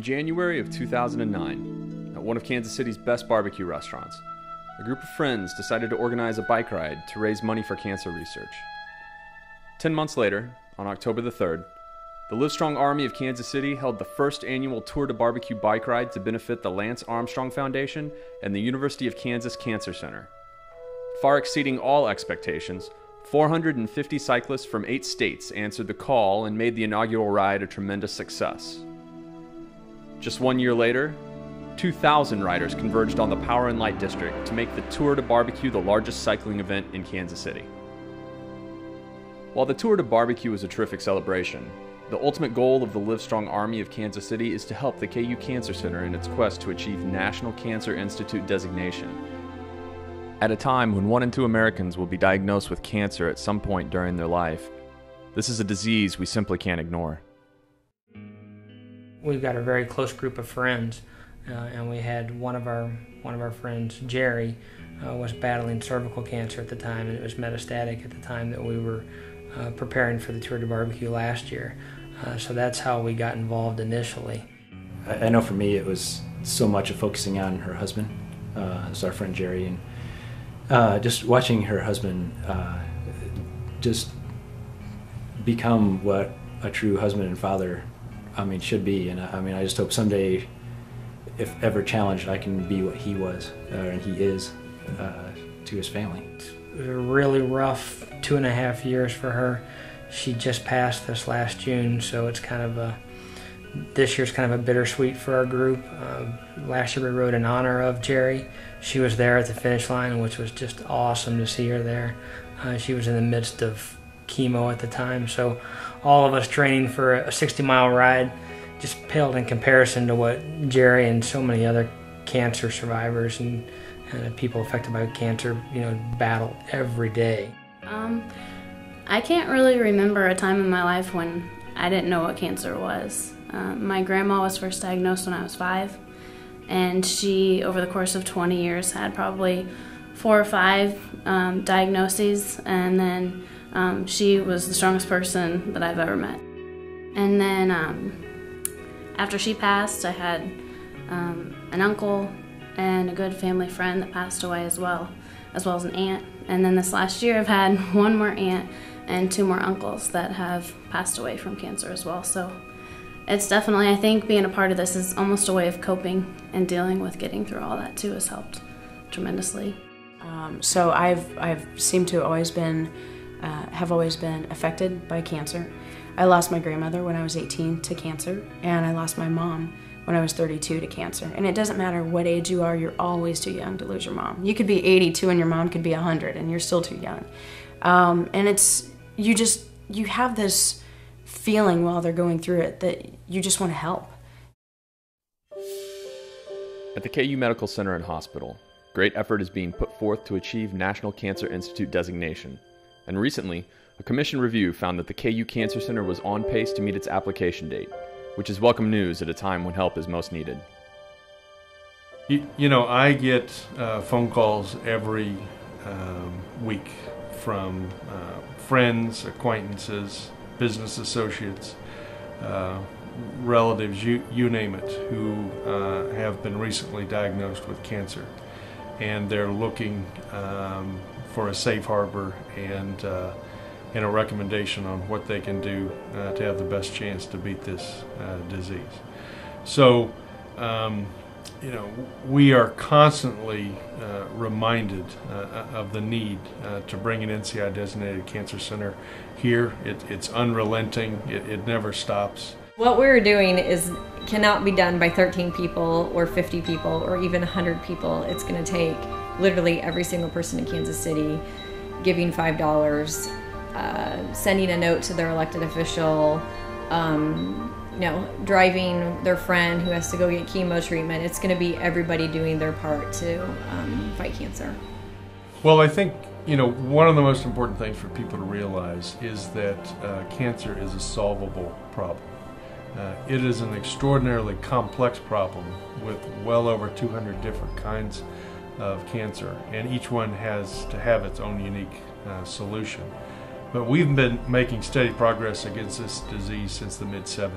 In January of 2009, at one of Kansas City's best barbecue restaurants, a group of friends decided to organize a bike ride to raise money for cancer research. 10 months later, on October the 3rd, the LSArmyKC of Kansas City held the first annual Tour de Barbecue bike ride to benefit the Lance Armstrong Foundation and the University of Kansas Cancer Center. Far exceeding all expectations, 450 cyclists from 8 states answered the call and made the inaugural ride a tremendous success. Just 1 year later, 2,000 riders converged on the Power and Light District to make the Tour de Barbecue the largest cycling event in Kansas City. While the Tour de Barbecue is a terrific celebration, the ultimate goal of the LSArmyKC of Kansas City is to help the KU Cancer Center in its quest to achieve National Cancer Institute designation. At a time when 1 in 2 Americans will be diagnosed with cancer at some point during their life, this is a disease we simply can't ignore. We've got a very close group of friends, and we had one of our friends, Jerry, was battling cervical cancer at the time, and it was metastatic at the time that we were preparing for the Tour de Barbecue last year. So that's how we got involved initially. I know for me it was so much of focusing on her husband, so our friend Jerry, and just watching her husband just become what a true husband and father should be. And I just hope someday, if ever challenged, I can be what he was, and he is, to his family. It was a really rough 2.5 years for her. She just passed this last June, so it's this year's kind of a bittersweet for our group. Last year we rode in honor of Jerry. She was there at the finish line, which was just awesome to see her there. She was in the midst of chemo at the time, so all of us training for a 60-mile ride just paled in comparison to what Jerry and so many other cancer survivors and people affected by cancer, battle every day. I can't really remember a time in my life when I didn't know what cancer was. My grandma was first diagnosed when I was 5, and she, over the course of 20 years, had probably 4 or 5 diagnoses, and then she was the strongest person that I've ever met. And then after she passed, I had an uncle and a good family friend that passed away as well as an aunt. And then this last year I've had 1 more aunt and 2 more uncles that have passed away from cancer as well. So it's definitely, I think being a part of this is almost a way of coping and dealing with getting through all that too has helped tremendously. So I've seemed to have always been affected by cancer. I lost my grandmother when I was 18 to cancer, and I lost my mom when I was 32 to cancer. And it doesn't matter what age you are, you're always too young to lose your mom. You could be 82 and your mom could be 100 and you're still too young. And you have this feeling while they're going through it that you just want to help. At the KU Medical Center and Hospital, great effort is being put forth to achieve National Cancer Institute designation. And recently, a commission review found that the KU Cancer Center was on pace to meet its application date, which is welcome news at a time when help is most needed. I get phone calls every week from friends, acquaintances, business associates, relatives, you name it, who have been recently diagnosed with cancer. And they're looking for a safe harbor and a recommendation on what they can do to have the best chance to beat this disease. So, we are constantly reminded of the need to bring an NCI-designated cancer center here. It's unrelenting. It never stops. What we're doing cannot be done by 13 people or 50 people or even 100 people. It's going to take literally every single person in Kansas City giving $5, sending a note to their elected official, driving their friend who has to go get chemo treatment. It's going to be everybody doing their part to fight cancer. Well, I think one of the most important things for people to realize is that cancer is a solvable problem. It is an extraordinarily complex problem with well over 200 different kinds of cancer, and each one has to have its own unique solution. But we've been making steady progress against this disease since the mid-70s.